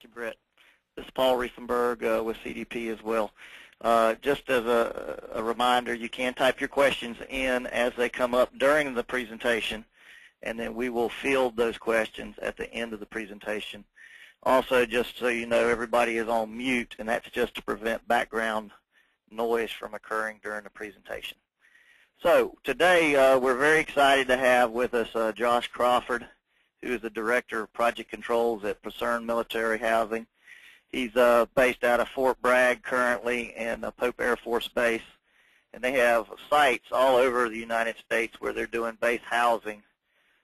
you, Brett. This is Paul Riesenberg with CDP as well. Just as a reminder, you can type your questions in as they come up during the presentation, and then we will field those questions at the end of the presentation. Also, just so you know, everybody is on mute, and that's just to prevent background noise from occurring during the presentation. So today we're very excited to have with us Josh Crawford, who is the Director of Project Controls at Preserne Military Housing. He's based out of Fort Bragg currently and Pope Air Force Base, and they have sites all over the United States where they're doing base housing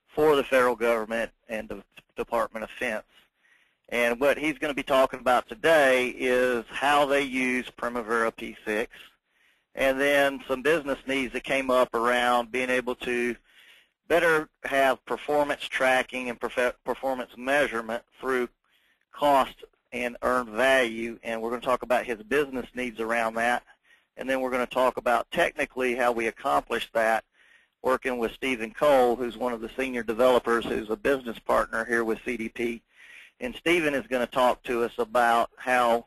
for the federal government and the Department of Defense. And what he's going to be talking about today is how they use Primavera P6, and then some business needs that came up around being able to better have performance tracking and performance measurement through cost and earned value, and we're going to talk about his business needs around that, and then we're going to talk about technically how we accomplish that working with Stephen Cole, who's one of the senior developers, who's a business partner here with CDP. And Stephen is going to talk to us about how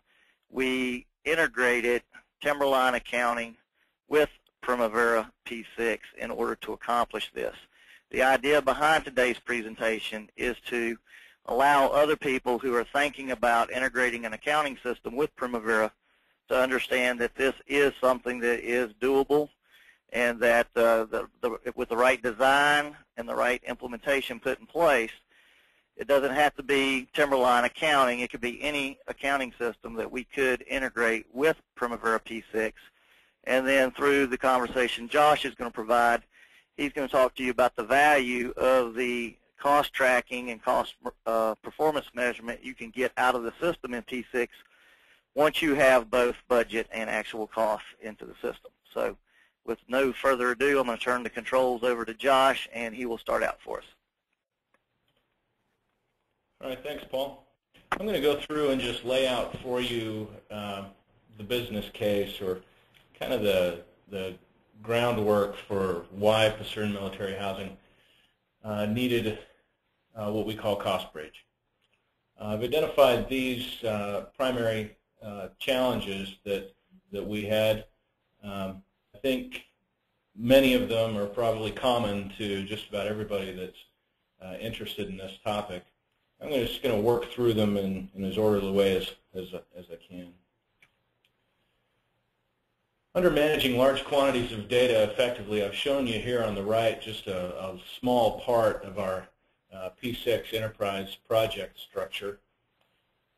we integrated timberline accounting with Primavera P6 in order to accomplish this. The idea behind today's presentation is to allow other people who are thinking about integrating an accounting system with Primavera to understand that this is something that is doable, and that with the right design and the right implementation put in place, it doesn't have to be timberline accounting. It could be any accounting system that we could integrate with Primavera P6. And then through the conversation Josh is going to provide, he's going to talk to you about the value of the cost tracking and cost performance measurement you can get out of the system in P6 once you have both budget and actual costs into the system. So with no further ado, I'm going to turn the controls over to Josh, and he will start out for us. All right, thanks, Paul. I'm going to go through and just lay out for you the business case, or kind of the groundwork for why Preserne Military Housing needed what we call Costbridge. I've identified these primary challenges that we had. I think many of them are probably common to just about everybody that's interested in this topic. I'm just going to work through them in as orderly a way as I can. Under managing large quantities of data effectively, I've shown you here on the right just a small part of our P6 enterprise project structure.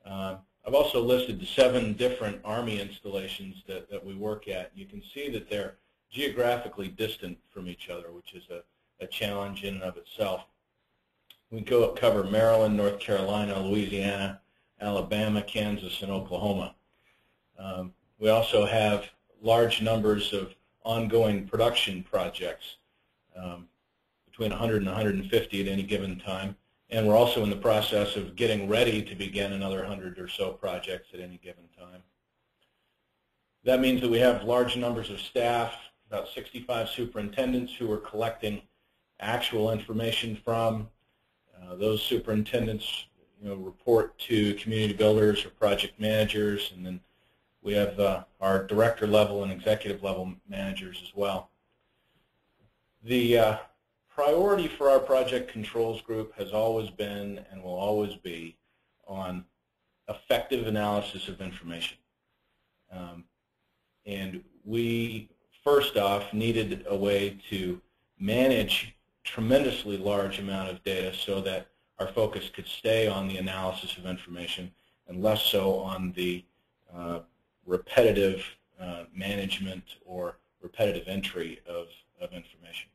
I've also listed the 7 different Army installations that we work at. You can see that they're geographically distant from each other, which is a challenge in and of itself. We cover Maryland, North Carolina, Louisiana, Alabama, Kansas, and Oklahoma. We also have large numbers of ongoing production projects, between 100 and 150 at any given time. And we're also in the process of getting ready to begin another 100 or so projects at any given time. That means that we have large numbers of staff, about 65 superintendents who are collecting actual information from. Those superintendents, report to community builders or project managers, and then we have our director level and executive level managers as well. The priority for our project controls group has always been and will always be on effective analysis of information. And we, first off, needed a way to manage tremendously large amount of data so that our focus could stay on the analysis of information and less so on the repetitive management or repetitive entry of information.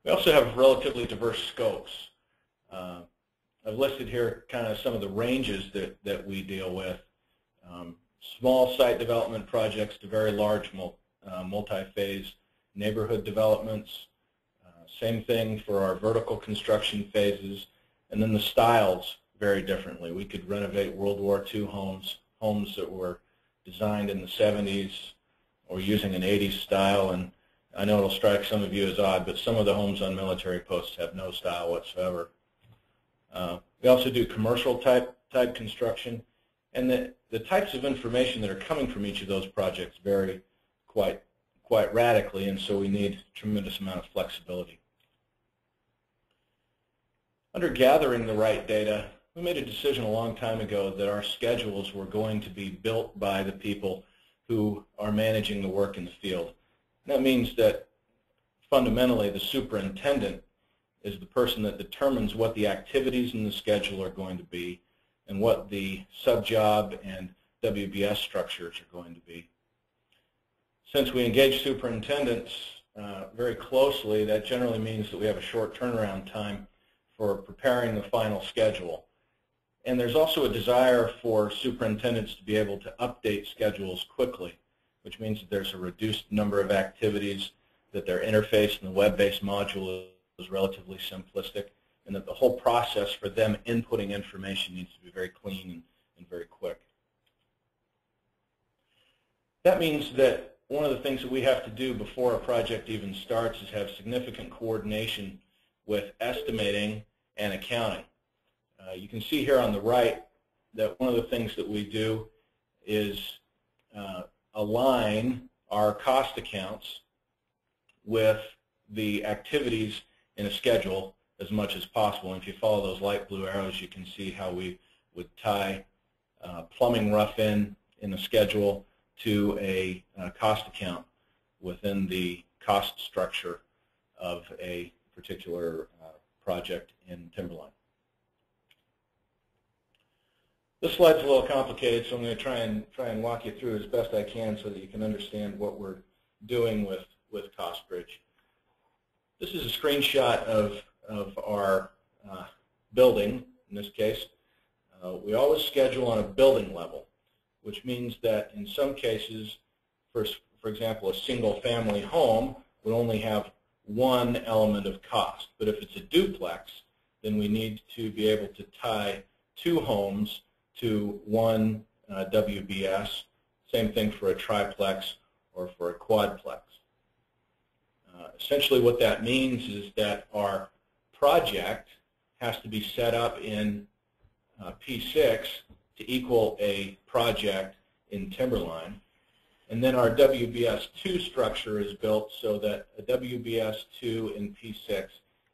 We also have relatively diverse scopes. I've listed here kind of some of the ranges that we deal with. Small site development projects to very large multi-phase neighborhood developments. Same thing for our vertical construction phases, and then the styles vary differently. We could renovate World War II homes that were designed in the 70s or using an 80s style, and I know it'll strike some of you as odd, but some of the homes on military posts have no style whatsoever. We also do commercial type type construction, and the types of information that are coming from each of those projects vary quite radically, and so we need a tremendous amount of flexibility. Under gathering the right data, we made a decision a long time ago that our schedules were going to be built by the people who are managing the work in the field. And that means that fundamentally the superintendent is the person that determines what the activities in the schedule are going to be and what the sub-job and WBS structures are going to be. Since we engage superintendents very closely, that generally means that we have a short turnaround time for preparing the final schedule. And there's also a desire for superintendents to be able to update schedules quickly, which means that there's a reduced number of activities, that their interface in the web-based module is relatively simplistic, and that the whole process for them inputting information needs to be very clean and very quick. That means that one of the things that we have to do before a project even starts is have significant coordination with estimating and accounting. You can see here on the right that one of the things that we do is align our cost accounts with the activities in a schedule as much as possible. And if you follow those light blue arrows, you can see how we would tie plumbing rough-in the schedule to a cost account within the cost structure of a particular project in Timberline. This slide's a little complicated, so I'm going to try and walk you through as best I can so that you can understand what we're doing with Costbridge. This is a screenshot of our building. In this case, we always schedule on a building level, which means that in some cases, for example, a single-family home would only have one element of cost. But if it's a duplex, then we need to be able to tie two homes to one WBS. Same thing for a triplex or for a quadplex. Essentially what that means is that our project has to be set up in P6 to equal a project in Timberline. And then our WBS2 structure is built so that a WBS2 in P6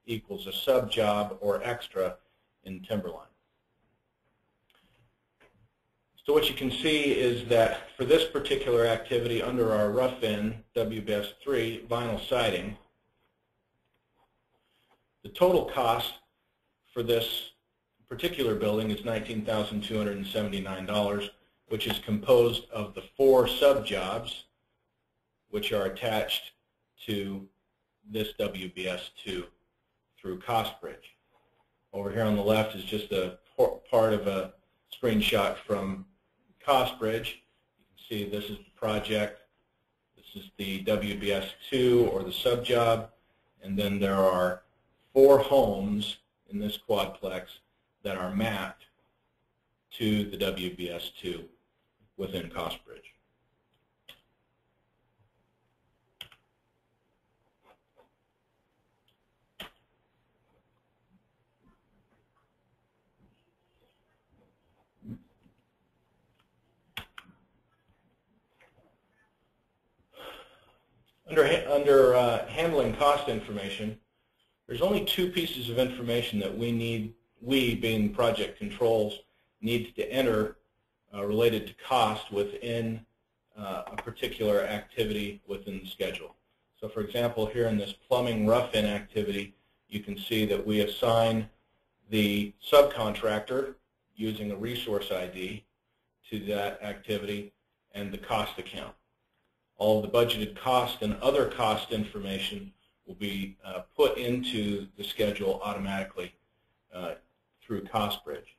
equals a sub-job or extra in Timberline. So what you can see is that for this particular activity under our rough-in WBS3 vinyl siding, the total cost for this particular building is $19,279, which is composed of the 4 sub-jobs which are attached to this WBS2 through Costbridge. Over here on the left is just a part of a screenshot from Costbridge. You can see this is the project, this is the WBS2 or the sub-job, and then there are 4 homes in this quadplex that are mapped to the WBS2 within Costbridge. Under handling cost information, there's only 2 pieces of information that we being project controls, need to enter related to cost within a particular activity within the schedule. So for example, here in this plumbing rough-in activity, you can see that we assign the subcontractor using a resource ID to that activity and the cost account. All of the budgeted cost and other cost information will be put into the schedule automatically through Costbridge.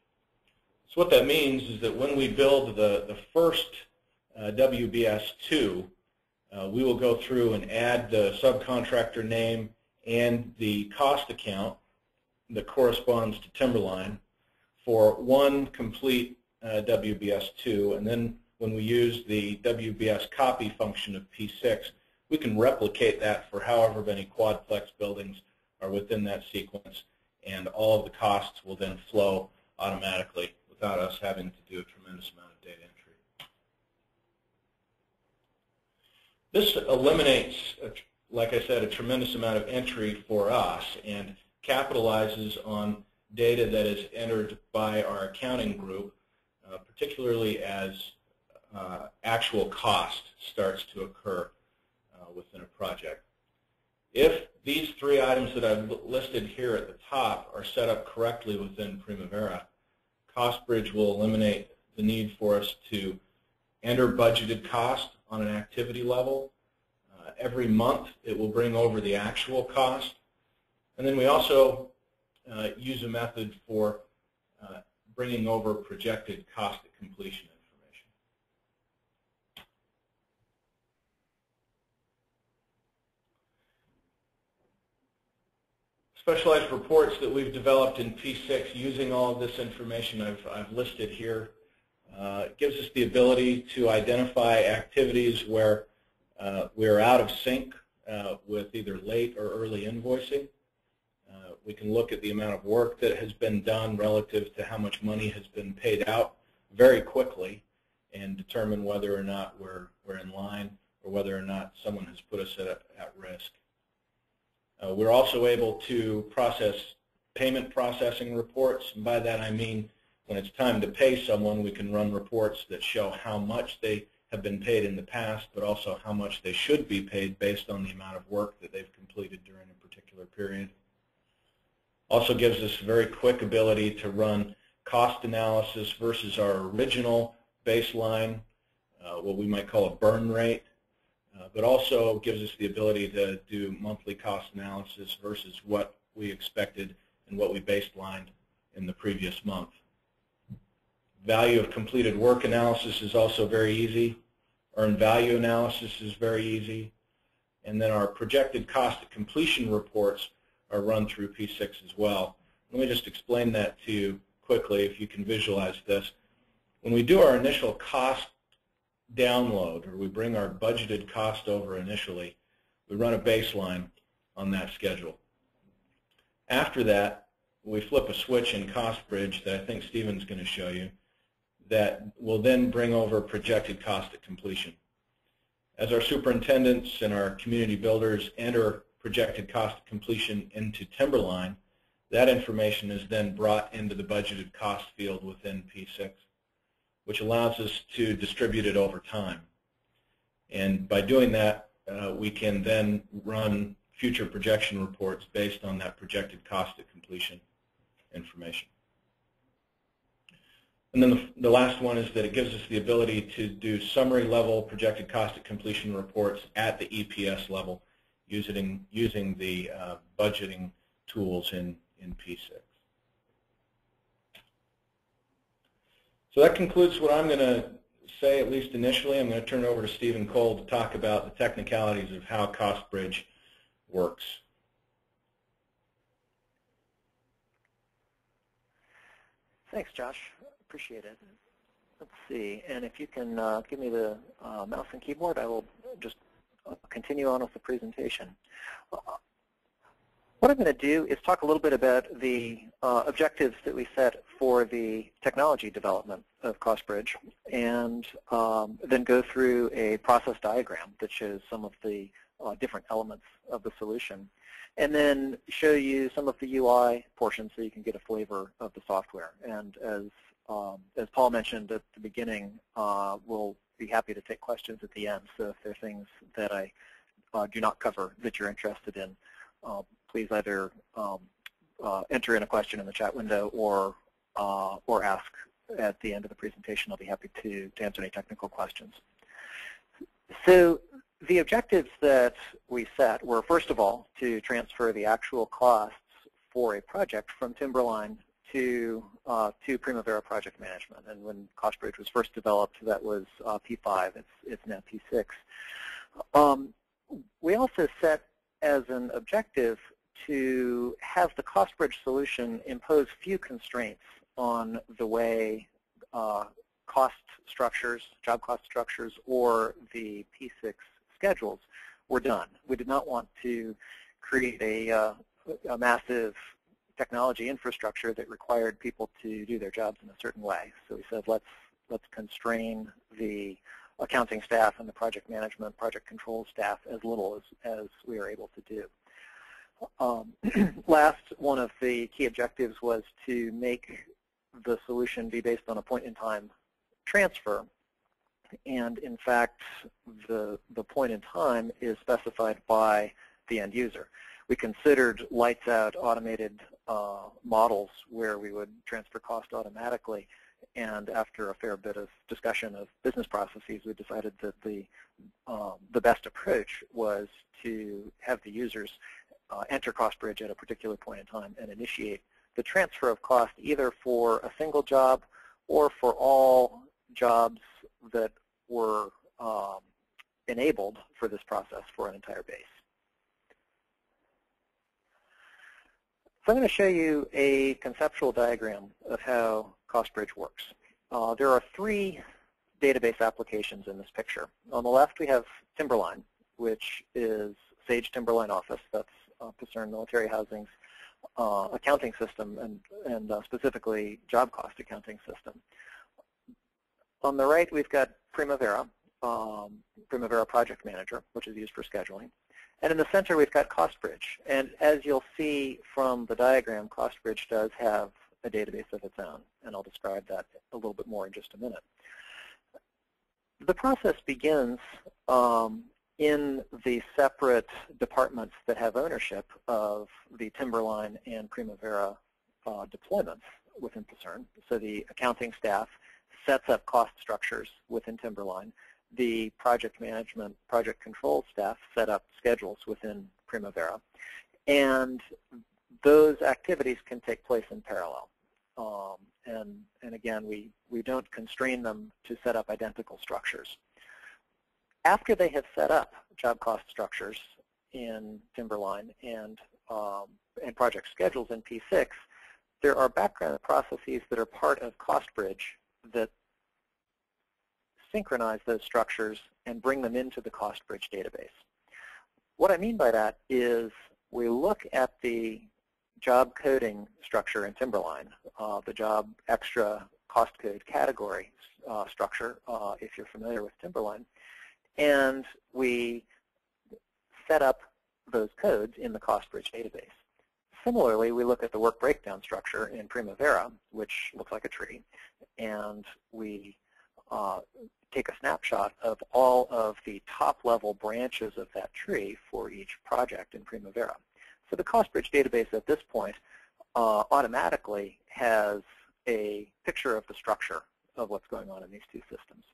So what that means is that when we build the first WBS2, we will go through and add the subcontractor name and the cost account that corresponds to Timberline for one complete WBS2, and then when we use the WBS copy function of P6, we can replicate that for however many quadplex buildings are within that sequence, and all of the costs will then flow automatically without us having to do a tremendous amount of data entry. This eliminates, like I said, a tremendous amount of entry for us and capitalizes on data that is entered by our accounting group, particularly as actual cost starts to occur within a project. If these three items that I've listed here at the top are set up correctly within Primavera, Costbridge will eliminate the need for us to enter budgeted cost on an activity level. Every month it will bring over the actual cost. And then we also use a method for bringing over projected cost at completion information. Specialized reports that we've developed in P6 using all of this information I've listed here gives us the ability to identify activities where we're out of sync with either late or early invoicing. We can look at the amount of work that has been done relative to how much money has been paid out very quickly and determine whether or not we're in line or whether or not someone has put us at risk. We're also able to process payment processing reports, and by that I mean when it's time to pay someone, we can run reports that show how much they have been paid in the past, but also how much they should be paid based on the amount of work that they've completed during a particular period. Also gives us a very quick ability to run cost analysis versus our original baseline, what we might call a burn rate, but also gives us the ability to do monthly cost analysis versus what we expected and what we baselined in the previous month. Value of completed work analysis is also very easy. Earned value analysis is very easy. And then our projected cost at completion reports are run through P6 as well. Let me just explain that to you quickly if you can visualize this. When we do our initial cost download, or we bring our budgeted cost over initially, we run a baseline on that schedule. After that, we flip a switch in Costbridge that I think Stephen's going to show you that will then bring over projected cost at completion. As our superintendents and our community builders enter projected cost at completion into Timberline, that information is then brought into the budgeted cost field within P6, which allows us to distribute it over time. And by doing that, we can then run future projection reports based on that projected cost at completion information. And then the last one is that it gives us the ability to do summary level projected cost at completion reports at the EPS level using the budgeting tools in P6. So that concludes what I'm going to say, at least initially. I'm going to turn it over to Stephen Cole to talk about the technicalities of how Costbridge works. Thanks, Josh. Appreciate it. Let's see. And if you can give me the mouse and keyboard, I will just continue on with the presentation. What I'm going to do is talk a little bit about the objectives that we set for the technology development of Costbridge, and then go through a process diagram that shows some of the different elements of the solution, and then show you some of the UI portions so you can get a flavor of the software. And as Paul mentioned at the beginning, we'll be happy to take questions at the end. So if there are things that I do not cover that you're interested in, please either enter in a question in the chat window or ask at the end of the presentation. I'll be happy to answer any technical questions. So the objectives that we set were, first of all, to transfer the actual costs for a project from Timberline to Primavera Project Management. And when Costbridge was first developed, that was P5. It's now P6. We also set as an objective to have the Costbridge solution impose few constraints on the way cost structures, job cost structures, or the P6 schedules were done. We did not want to create a massive technology infrastructure that required people to do their jobs in a certain way. So we said, let's constrain the accounting staff and the project management, project control staff as little as we are able to do. Last, one of the key objectives was to make the solution be based on a point-in-time transfer. And in fact, the point in time is specified by the end user. We considered lights-out automated models where we would transfer cost automatically. And after a fair bit of discussion of business processes, we decided that the best approach was to have the users enter Costbridge at a particular point in time and initiate the transfer of cost either for a single job or for all jobs that were enabled for this process for an entire base. So I'm going to show you a conceptual diagram of how Costbridge works. There are 3 database applications in this picture. On the left, we have Timberline, which is Sage Timberline Office. That's Concerned Military Housing's accounting system and specifically job cost accounting system. On the right, we've got Primavera, Primavera Project Manager, which is used for scheduling. And in the center, we've got Costbridge. And as you'll see from the diagram, Costbridge does have a database of its own, and I'll describe that a little bit more in just a minute. The process begins in the separate departments that have ownership of the Timberline and Primavera deployments within Concern. So the accounting staff sets up cost structures within Timberline. The project management, project control staff set up schedules within Primavera. And those activities can take place in parallel. And again, we don't constrain them to set up identical structures. After they have set up job cost structures in Timberline and project schedules in P6, there are background processes that are part of Costbridge that synchronize those structures and bring them into the Costbridge database. What I mean by that is we look at the job coding structure in Timberline, the job extra cost code category structure, if you're familiar with Timberline, and we set up those codes in the Costbridge database. Similarly, we look at the work breakdown structure in Primavera, which looks like a tree, and we take a snapshot of all of the top-level branches of that tree for each project in Primavera. So the Costbridge database at this point automatically has a picture of the structure of what's going on in these 2 systems.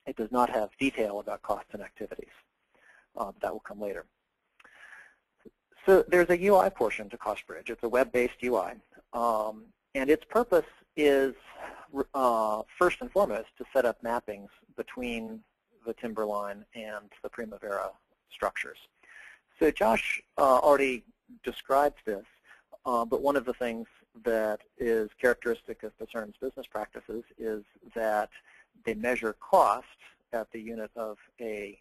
It does not have detail about costs and activities. That will come later. So there's a UI portion to Costbridge. It's a web-based UI. And its purpose is, first and foremost, to set up mappings between the Timberline and the Primavera structures. So Josh already described this, but one of the things that is characteristic of Concern's business practices is that they measure cost at the unit of a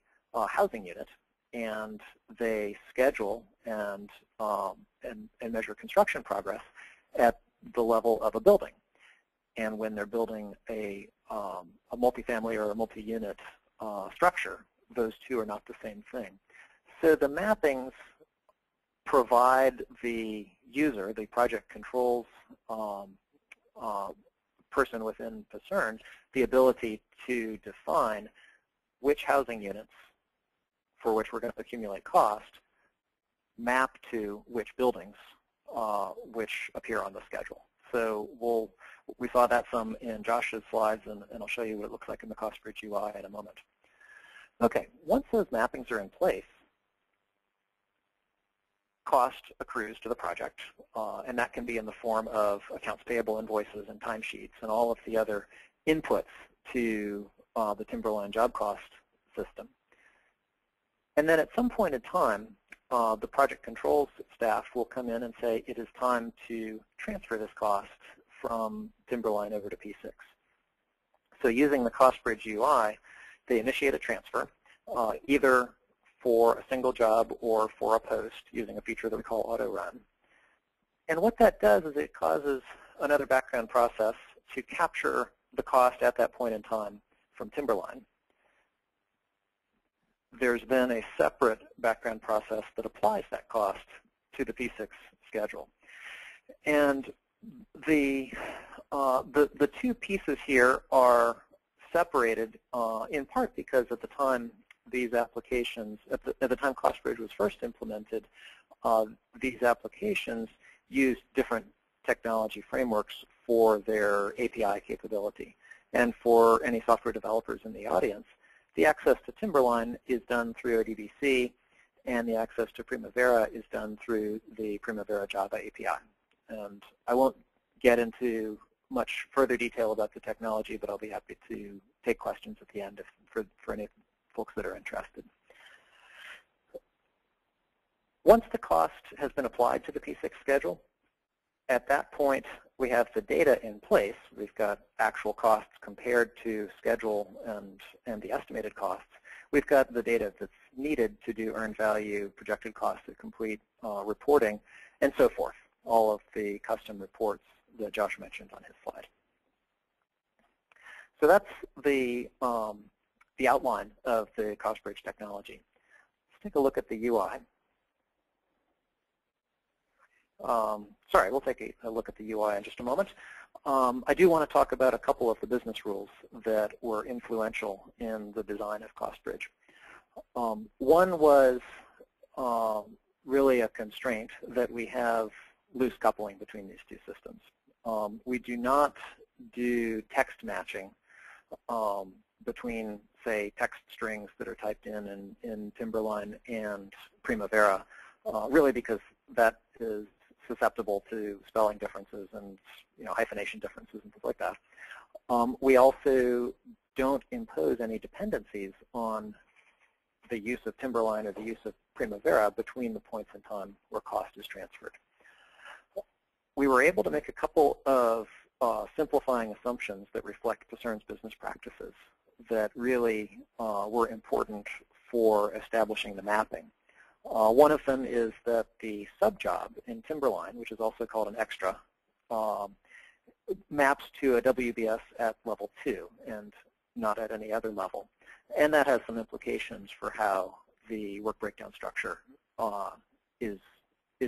housing unit, and they schedule and measure construction progress at the level of a building. And when they're building a multifamily or a multi-unit structure, those 2 are not the same thing. So the mappings provide the user, the project controls person within Concern, the ability to define which housing units for which we're going to accumulate cost map to which buildings which appear on the schedule. So we saw that some in Josh's slides, and I'll show you what it looks like in the Costbridge UI in a moment. Okay, once those mappings are in place, cost accrues to the project, and that can be in the form of accounts payable invoices and timesheets and all of the other inputs to the Timberline job cost system. And then at some point in time, the project controls staff will come in and say it is time to transfer this cost from Timberline over to P6. So using the Costbridge UI, they initiate a transfer, either for a single job or for a post using a feature that we call auto run. And what that does is it causes another background process to capture the cost at that point in time from Timberline. There's then a separate background process that applies that cost to the P6 schedule. And the two pieces here are separated in part because at the time these applications, at the time Costbridge was first implemented, these applications used different technology frameworks for their API capability. And for any software developers in the audience, the access to Timberline is done through ODBC, and the access to Primavera is done through the Primavera Java API. And I won't get into much further detail about the technology, but I'll be happy to take questions at the end for any folks that are interested. Once the cost has been applied to the P6 schedule, at that point we have the data in place. We've got actual costs compared to schedule and the estimated costs. We've got the data that's needed to do earned value, projected costs at complete reporting, and so forth. All of the custom reports that Josh mentioned on his slide. So that's the outline of the Costbridge technology. Let's take a look at the UI. Sorry, we'll take a look at the UI in just a moment. I do want to talk about a couple of the business rules that were influential in the design of Costbridge. One was really a constraint that we have loose coupling between these two systems. We do not do text matching between, say, text strings that are typed in Timberline and Primavera, really because that is susceptible to spelling differences and hyphenation differences and things like that. We also don't impose any dependencies on the use of Timberline or the use of Primavera between the points in time where cost is transferred. We were able to make a couple of simplifying assumptions that reflect Discern's business practices that really were important for establishing the mapping. One of them is that the subjob in Timberline, which is also called an extra, maps to a WBS at level 2 and not at any other level. And that has some implications for how the work breakdown structure is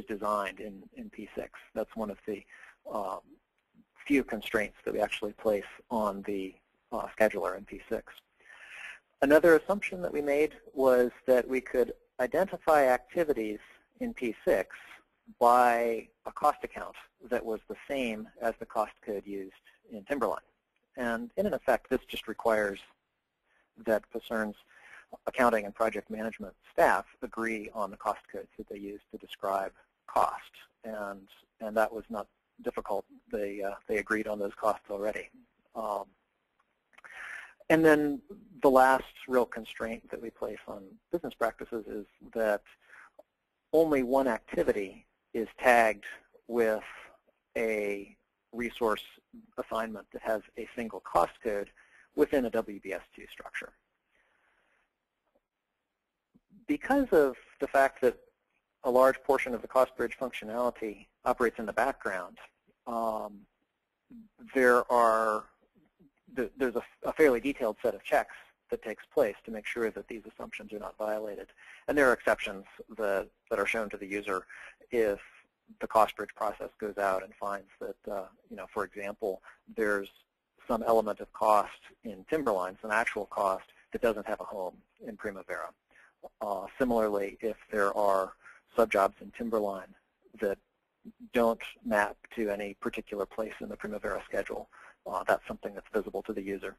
designed in P6. That's one of the few constraints that we actually place on the scheduler in P6. Another assumption that we made was that we could identify activities in P6 by a cost account that was the same as the cost code used in Timberline. And in effect, this just requires that Discern's accounting and project management staff agree on the cost codes that they use to describe cost. And that was not difficult. They agreed on those costs already. And then the last real constraint that we place on business practices is that only one activity is tagged with a resource assignment that has a single cost code within a WBS2 structure. Because of the fact that a large portion of the Costbridge functionality operates in the background, there's a fairly detailed set of checks that takes place to make sure that these assumptions are not violated. And there are exceptions that are shown to the user if the Costbridge process goes out and finds that, for example, there's some element of cost in Timberline, some actual cost that doesn't have a home in Primavera. Similarly, if there are subjobs in Timberline that don't map to any particular place in the Primavera schedule, that's something that's visible to the user.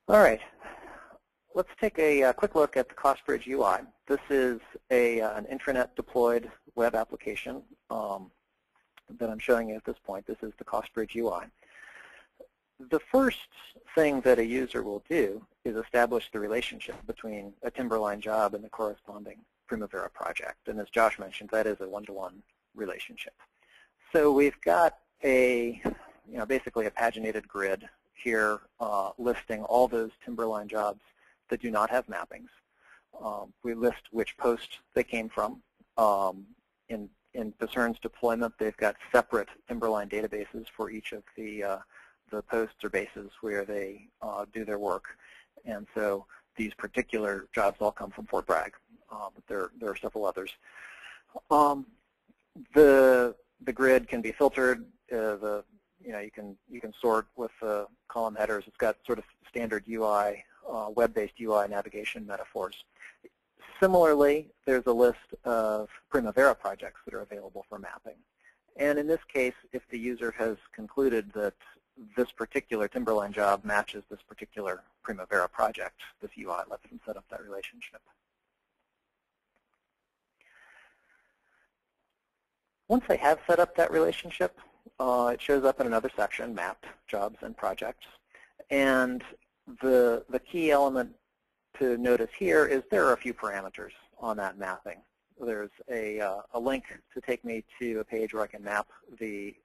All right, let's take a quick look at the Costbridge UI. This is an intranet deployed web application that I'm showing you at this point. This is the Costbridge UI. The first thing that a user will do is establish the relationship between a Timberline job and the corresponding Primavera project. And as Josh mentioned, that is a one-to-one relationship. So we've got basically a paginated grid here listing all those Timberline jobs that do not have mappings. We list which post they came from, in Discern's deployment, they've got separate Timberline databases for each of the posts or bases where they do their work. And so these particular jobs all come from Fort Bragg, but there are several others. The grid can be filtered. You can sort with the column headers. It's got sort of standard UI, web-based UI navigation metaphors. Similarly, there's a list of Primavera projects that are available for mapping. And in this case, if the user has concluded that this particular Timberline job matches this particular Primavera project, this UI lets them set up that relationship. Once they have set up that relationship, it shows up in another section, Mapped Jobs and Projects. And the key element to notice here is there are a few parameters on that mapping. There's a link to take me to a page where I can map the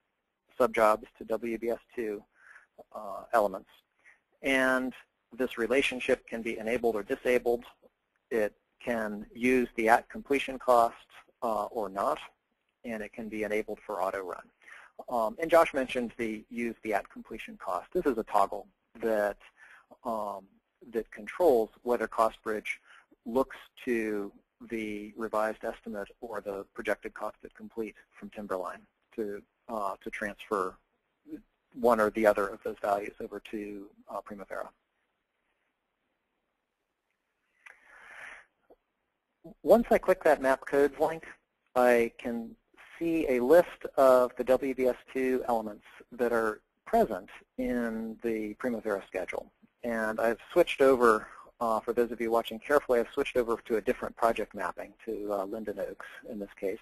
subjobs to WBS2 elements. And this relationship can be enabled or disabled. It can use the @completion cost or not, and it can be enabled for auto run. And Josh mentioned the use the @completion cost. This is a toggle that that controls whether Costbridge looks to the revised estimate or the projected cost at complete from Timberline to transfer one or the other of those values over to Primavera. Once I click that map codes link, I can see a list of the WBS2 elements that are present in the Primavera schedule. And I've switched over, for those of you watching carefully, I've switched over to a different project mapping, to Linden Oaks in this case.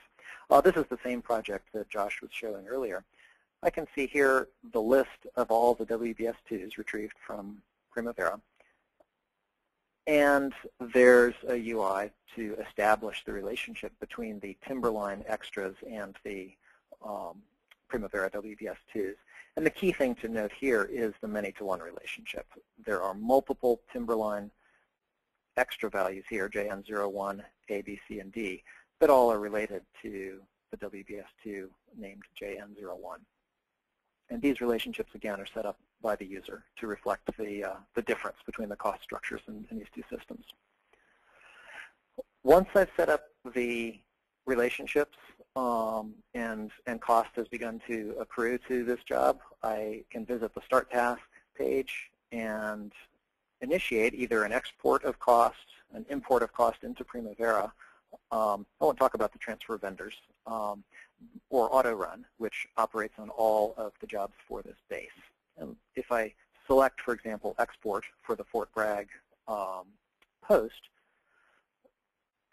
This is the same project that Josh was showing earlier. I can see here the list of all the WBS2s retrieved from Primavera. And there's a UI to establish the relationship between the Timberline extras and the Primavera WBS2s. And the key thing to note here is the many-to-one relationship. There are multiple Timberline extra values here, JN01, A, B, C, and D, that all are related to the WBS2 named JN01. And these relationships, again, are set up by the user to reflect the difference between the cost structures in these two systems. Once I've set up the relationships and cost has begun to accrue to this job, I can visit the Start Task page and initiate either an export of cost, an import of cost into Primavera. I won't talk about the transfer vendors, or auto run, which operates on all of the jobs for this base. And if I select, for example, export for the Fort Bragg post,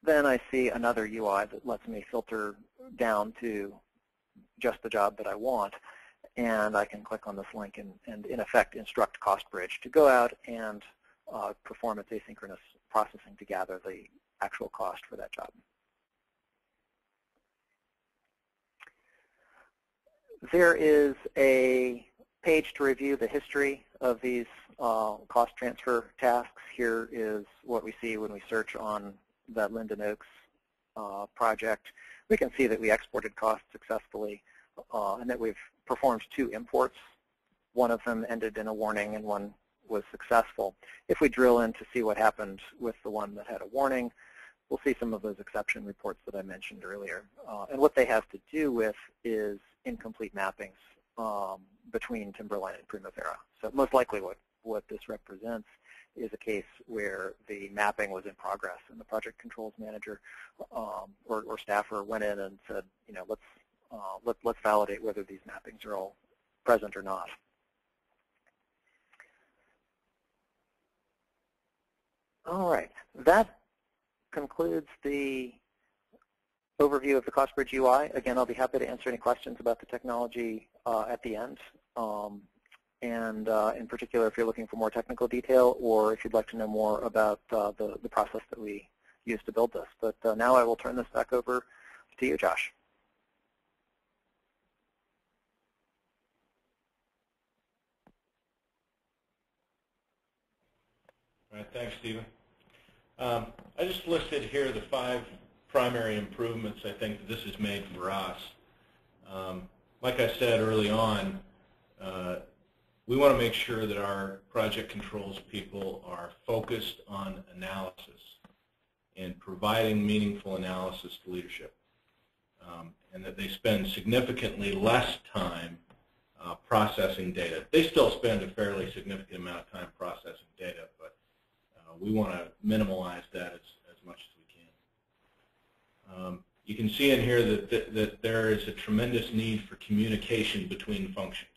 then I see another UI that lets me filter down to just the job that I want. And I can click on this link and in effect, instruct Costbridge to go out and perform its asynchronous processing to gather the actual cost for that job. There is a page to review the history of these cost transfer tasks. Here is what we see when we search on that Linden Oaks project. We can see that we exported costs successfully and that we've performed 2 imports. One of them ended in a warning and one was successful. If we drill in to see what happened with the one that had a warning, we'll see some of those exception reports that I mentioned earlier. And what they have to do with is incomplete mappings between Timberline and Primavera. So most likely what this represents is a case where the mapping was in progress and the project controls manager or staffer went in and said, you know, let's validate whether these mappings are all present or not. All right, that concludes the overview of the Costbridge UI. Again, I'll be happy to answer any questions about the technology at the end. In particular, if you're looking for more technical detail or if you'd like to know more about the process that we used to build this. But now I will turn this back over to you, Josh. All right, thanks, Stephen. I just listed here the 5 primary improvements I think that this has made for us. Like I said early on, we want to make sure that our project controls people are focused on analysis and providing meaningful analysis to leadership, and that they spend significantly less time processing data. They still spend a fairly significant amount of time processing data, but we want to minimize that as much as we can. You can see in here that there is a tremendous need for communication between functions.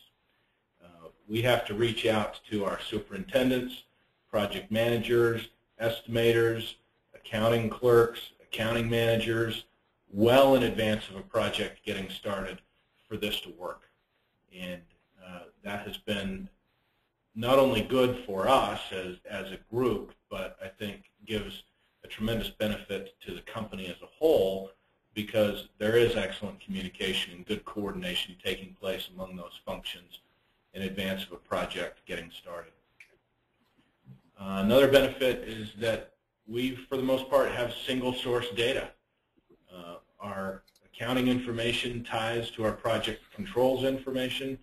We have to reach out to our superintendents, project managers, estimators, accounting clerks, accounting managers, well in advance of a project getting started for this to work. And that has been not only good for us as a group, but I think gives a tremendous benefit to the company as a whole, because there is excellent communication and good coordination taking place among those functions in advance of a project getting started. Another benefit is that we, for the most part, have single source data. Our accounting information ties to our project controls information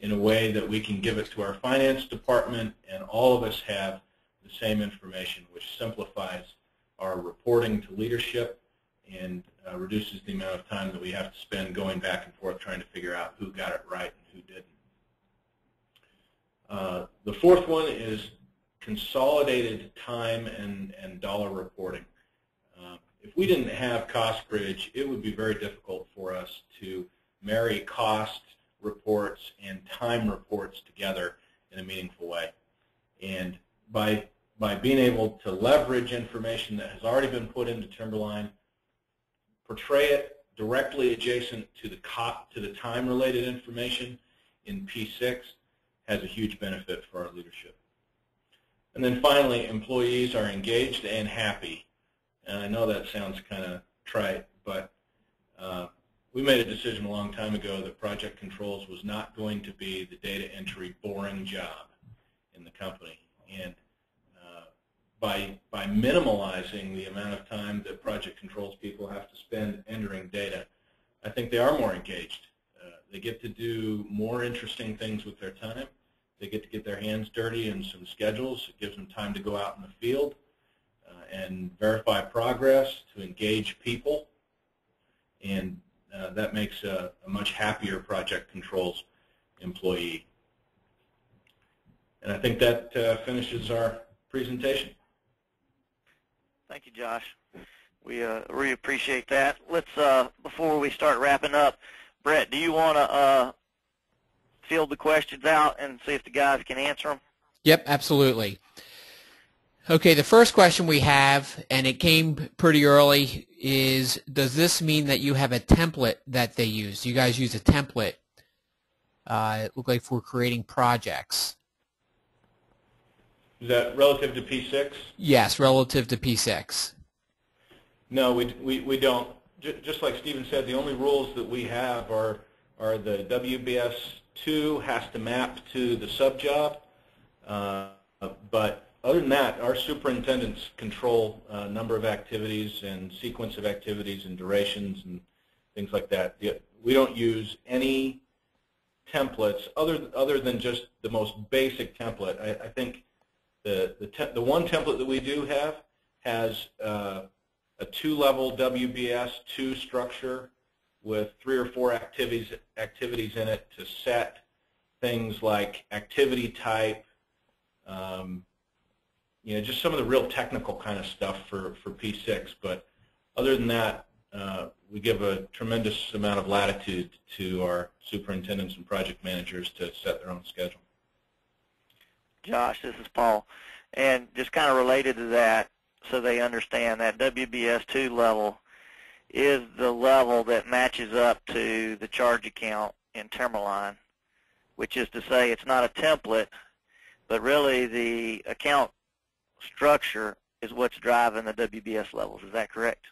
in a way that we can give it to our finance department, and all of us have the same information, which simplifies our reporting to leadership and reduces the amount of time that we have to spend going back and forth trying to figure out who got it right and who didn't. The fourth one is consolidated time and dollar reporting. If we didn't have Costbridge, it would be very difficult for us to marry cost reports and time reports together in a meaningful way. And by being able to leverage information that has already been put into Timberline, portray it directly adjacent to the time-related information in P6, has a huge benefit for our leadership. And then finally, employees are engaged and happy. And I know that sounds kind of trite, but we made a decision a long time ago that project controls was not going to be the data entry boring job in the company. And by minimalizing the amount of time that project controls people have to spend entering data, I think they are more engaged. They get to do more interesting things with their time. They get their hands dirty in some schedules. It gives them time to go out in the field and verify progress, to engage people, and that makes a much happier project controls employee. And I think that finishes our presentation. Thank you, Josh. We really appreciate that. Let's, before we start wrapping up, Brett, do you want to field the questions out and see if the guys can answer them? Yep, absolutely. Okay, the first question we have, and it came pretty early, is does this mean that you have a template that they use? Do you guys use a template, it looked like, for creating projects? Is that relative to P6? Yes, relative to P6. No, we don't. Just like Stephen said, the only rules that we have are the WBS2 has to map to the sub-job, but other than that, our superintendents control a number of activities and sequence of activities and durations and things like that. We don't use any templates other than just the most basic template. I think the one template that we do have has a 2-level WBS2 structure with 3 or 4 activities in it to set things like activity type, just some of the real technical kind of stuff for P6. But other than that, we give a tremendous amount of latitude to our superintendents and project managers to set their own schedule. Josh, this is Paul. And just kind of related to that, so they understand, that WBS2 level is the level that matches up to the charge account in Timberline, which is to say it's not a template, but really the account structure is what's driving the WBS levels. Is that correct?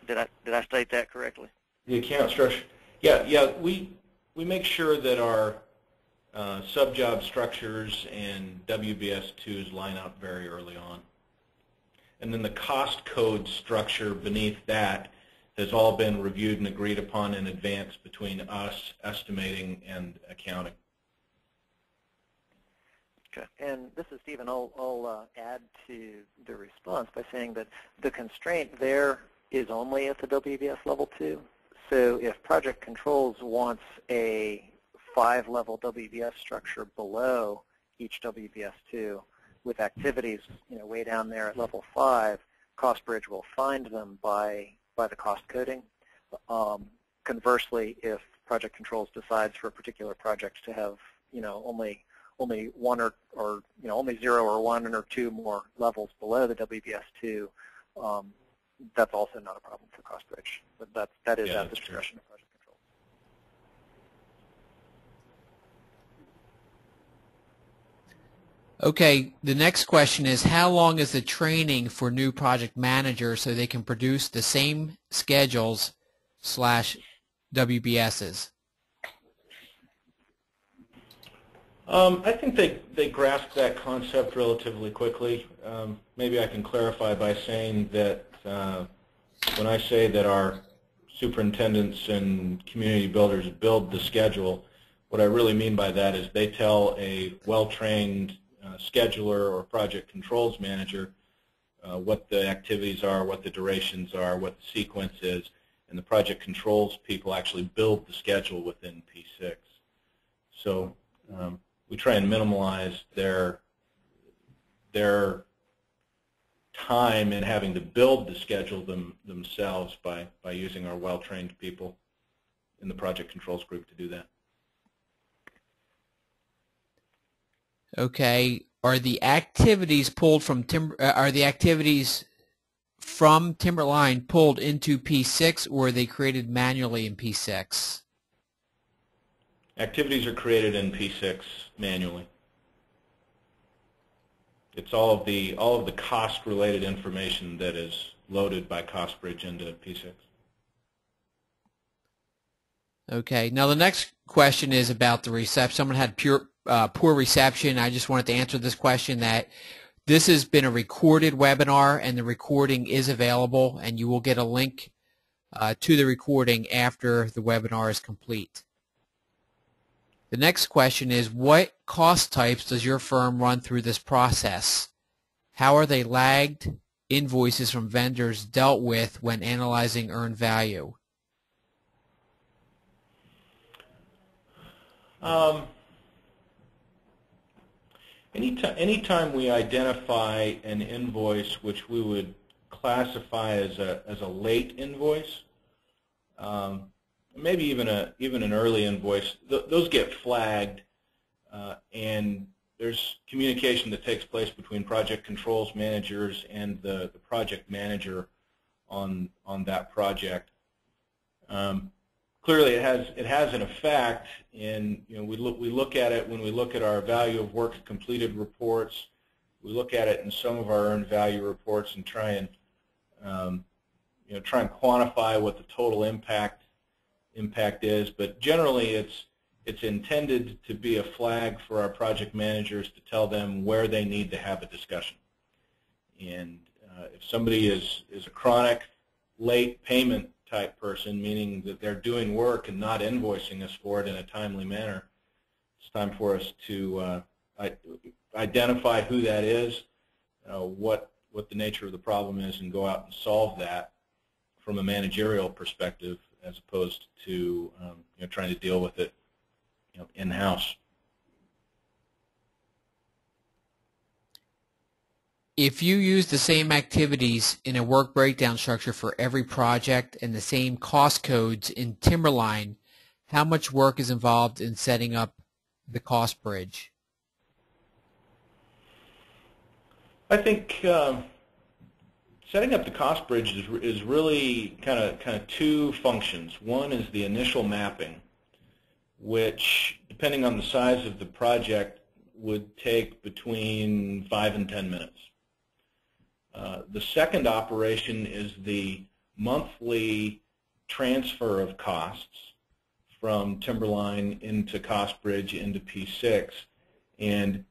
Did I state that correctly? The account structure, yeah. We make sure that our sub-job structures and WBS2s line up very early on. and then the cost code structure beneath that has all been reviewed and agreed upon in advance between us, estimating, and accounting. Okay. And this is Stephen. I'll add to the response by saying that the constraint there is only at the WBS level 2. So if project controls wants a 5-level WBS structure below each WBS 2 with activities, way down there at level 5, Costbridge will find them by the cost coding. Conversely, if project controls decides for a particular project to have, only one or only 0 or 1 or 2 more levels below the WBS 2, that's also not a problem for Costbridge. But that is at the discretion of project controls. Okay, the next question is, how long is the training for new project managers so they can produce the same schedules / WBSs? I think they grasp that concept relatively quickly. Maybe I can clarify by saying that when I say that our superintendents and community builders build the schedule, what I really mean by that is they tell a well-trained scheduler or project controls manager what the activities are, what the durations are, what the sequence is, and the project controls people actually build the schedule within P6. So we try and minimize their time in having to build the schedule themselves by using our well-trained people in the project controls group to do that. Okay. Are the activities pulled from Timberline pulled into P6, or are they created manually in P6? Activities are created in P6 manually. It's all of the cost-related information that is loaded by Costbridge into P6. Okay. Now the next question is about the reception. Someone had poor reception. I just wanted to answer this question that this has been a recorded webinar, and the recording is available, and you will get a link to the recording after the webinar is complete. The next question is, what cost types does your firm run through this process? How are they lagged invoices from vendors dealt with when analyzing earned value? Anytime we identify an invoice which we would classify as a late invoice, maybe even an early invoice, those get flagged, and there's communication that takes place between project controls managers and the project manager on that project. Clearly, it has an effect, and we look at it when we look at our value of work completed reports. We look at it in some of our earned value reports and try and quantify what the total impact is. But generally, it's intended to be a flag for our project managers to tell them where they need to have a discussion. And if somebody is a chronic late payment type person, meaning that they're doing work and not invoicing us for it in a timely manner, it's time for us to identify who that is, what the nature of the problem is, and go out and solve that from a managerial perspective, as opposed to trying to deal with it in-house. If you use the same activities in a work breakdown structure for every project and the same cost codes in Timberline, how much work is involved in setting up the cost bridge? I think setting up the cost bridge is really kind of two functions. One is the initial mapping, which, depending on the size of the project, would take between 5 and 10 minutes. The second operation is the monthly transfer of costs from Timberline into Costbridge into P6, and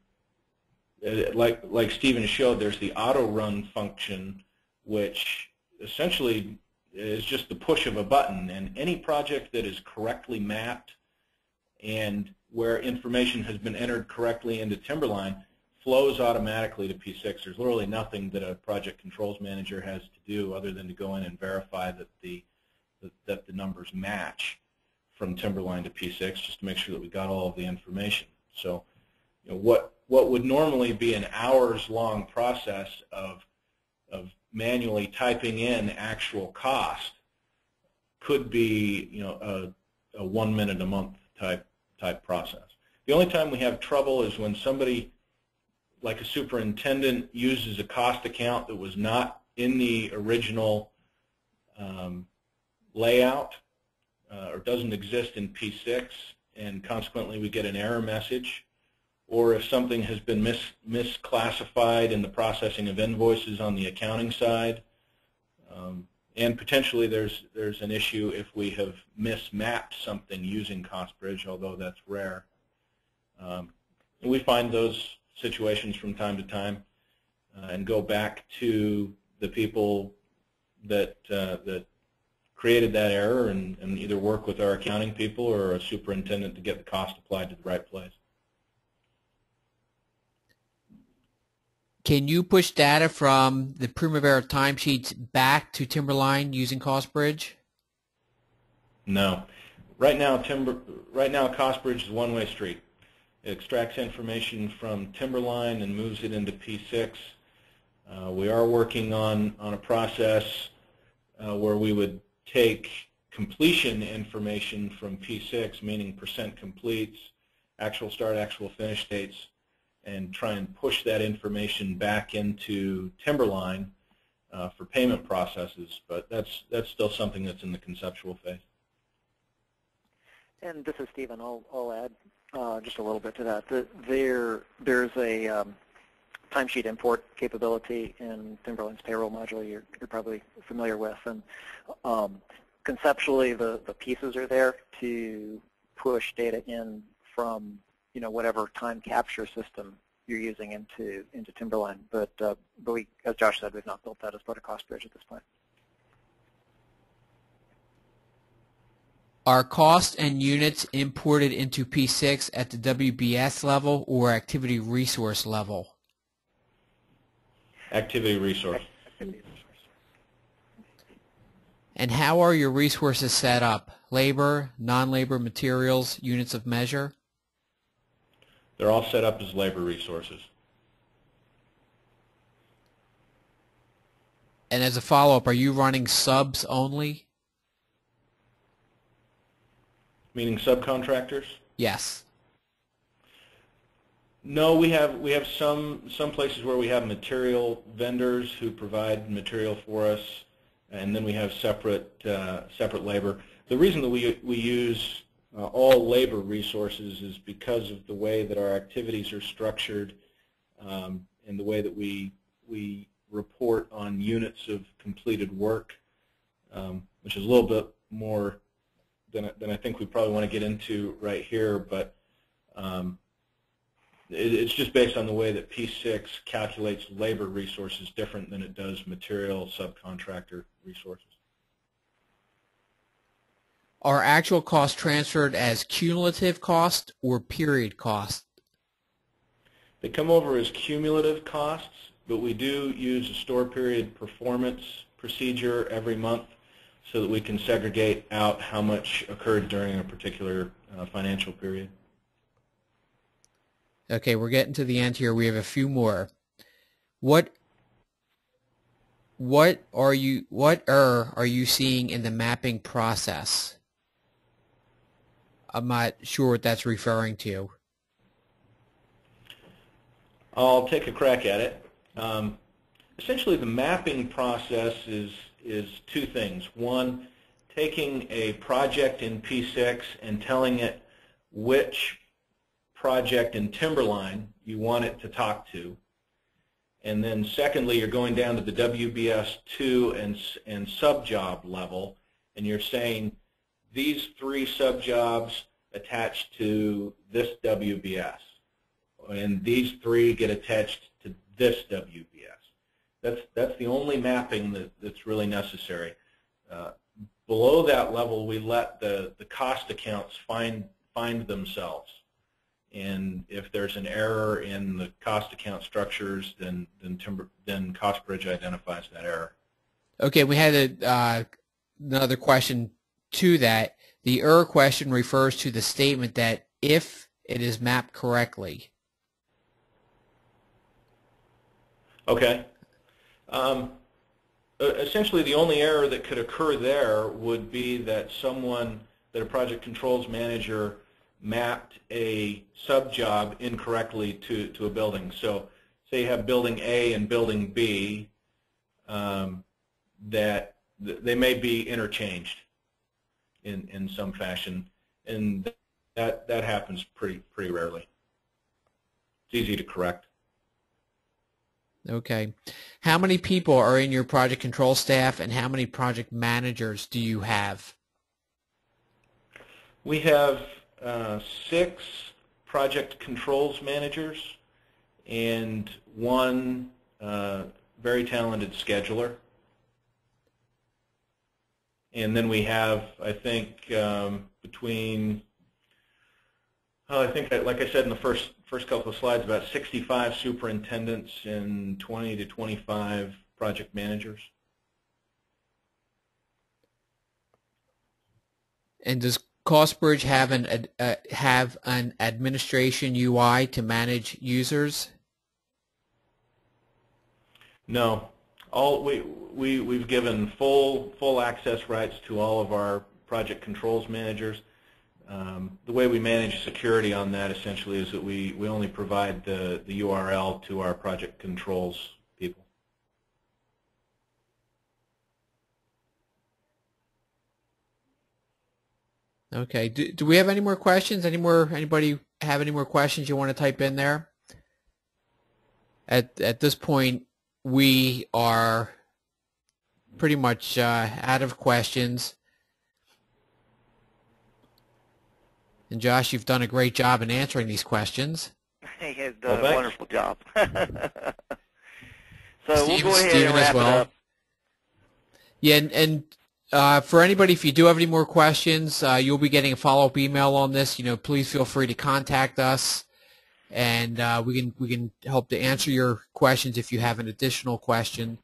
like Stephen showed, there's the auto run function, which essentially is just the push of a button, and any project that is correctly mapped and where information has been entered correctly into Timberline flows automatically to P6. There's literally nothing that a project controls manager has to do other than to go in and verify that the numbers match from Timberline to P6, just to make sure that we got all of the information. So, you know, what would normally be an hours-long process of manually typing in actual cost could be, you know, a 1 minute a month type process. The only time we have trouble is when somebody, like a superintendent, uses a cost account that was not in the original layout or doesn't exist in P6, and consequently we get an error message, or if something has been misclassified in the processing of invoices on the accounting side, and potentially there's an issue if we have mismapped something using Costbridge, although that's rare. And we find those situations from time to time and go back to the people that created that error and either work with our accounting people or a superintendent to get the cost applied to the right place. Can you push data from the Primavera timesheets back to Timberline using Costbridge? No. Right now, Costbridge is a one-way street. It extracts information from Timberline and moves it into P6. We are working on a process where we would take completion information from P6, meaning percent completes, actual start, actual finish dates, and try and push that information back into Timberline for payment processes. But that's still something that's in the conceptual phase. And this is Stephen. I'll add just a little bit to that. There's a timesheet import capability in Timberline's payroll module you're probably familiar with, and conceptually the pieces are there to push data in from, you know, whatever time capture system you're using into Timberline. But we, as Josh said, we've not built that as part of Costbridge at this point. Are cost and units imported into P6 at the WBS level or activity resource level? Activity resource. And how are your resources set up? Labor, non-labor materials, units of measure? They're all set up as labor resources. And as a follow-up, are you running subs only? Meaning subcontractors? Yes. No, we have some places where we have material vendors who provide material for us, and then we have separate labor. The reason that we use all labor resources is because of the way that our activities are structured and the way that we report on units of completed work, which is a little bit more than I think we probably want to get into right here, but it's just based on the way that P6 calculates labor resources different than it does material subcontractor resources. Are actual costs transferred as cumulative cost or period cost? They come over as cumulative costs, but we do use a store period performance procedure every month so that we can segregate out how much occurred during a particular financial period. Okay, we're getting to the end here. We have a few more. What are you seeing in the mapping process? I'm not sure what that's referring to. I'll take a crack at it. Essentially, the mapping process is two things. One, taking a project in P6 and telling it which project in Timberline you want it to talk to. And then secondly, you're going down to the WBS2 and sub-job level, and you're saying these 3 sub-jobs attached to this WBS. and these three get attached to this WBS. That's the only mapping that's really necessary. Below that level, we let the cost accounts find themselves. And if there's an error in the cost account structures, then Costbridge identifies that error. Okay, we had another question to that. The error question refers to the statement that if it is mapped correctly. Okay. Essentially, the only error that could occur there would be that a project controls manager mapped a sub-job incorrectly to a building. So say you have building A and building B, that they may be interchanged in some fashion, and that happens pretty rarely. It's easy to correct. Okay. How many people are in your project control staff, and how many project managers do you have? We have 6 project controls managers and 1 very talented scheduler. And then we have, I think, between, I think, like I said in the first couple of slides, about 65 superintendents and 20 to 25 project managers. And does Costbridge have an administration UI to manage users? No. We've given full access rights to all of our project controls managers. The way we manage security on that essentially is that we only provide the URL to our project controls people. Okay. Do we have any more questions? Anybody have any more questions you want to type in there? At this point, we are pretty much out of questions. And Josh, you've done a great job in answering these questions. He has done a wonderful job. So Steven, we'll go ahead and wrap it up. Yeah, and for anybody, if you do have any more questions, you'll be getting a follow-up email on this. Please feel free to contact us, and we can help to answer your questions if you have an additional question.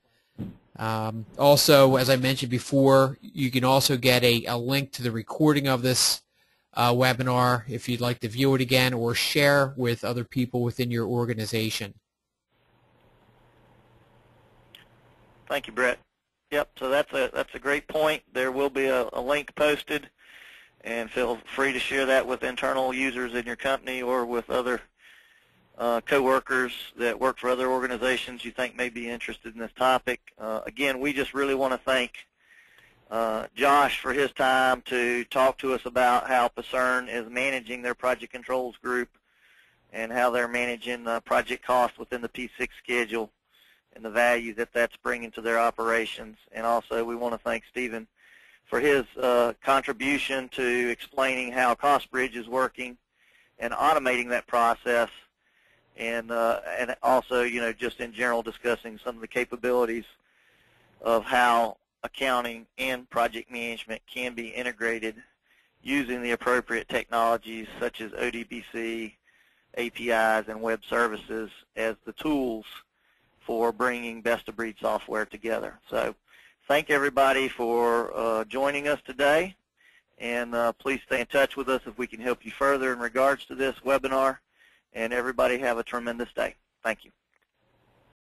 Also, as I mentioned before, you can also get a link to the recording of this webinar if you'd like to view it again or share with other people within your organization. Thank you, Brett. Yep, so that's a great point. There will be a link posted, and feel free to share that with internal users in your company or with other co-workers that work for other organizations you think may be interested in this topic. Again, we just really want to thank Josh for his time to talk to us about how Pacern is managing their project controls group and how they're managing project costs within the P6 schedule and the value that that's bringing to their operations. And also we want to thank Stephen for his contribution to explaining how Costbridge is working and automating that process, and also, just in general discussing some of the capabilities of how accounting and project management can be integrated using the appropriate technologies such as ODBC, APIs, and web services as the tools for bringing best-of-breed software together. So thank everybody for joining us today, and please stay in touch with us if we can help you further in regards to this webinar, and everybody have a tremendous day. Thank you.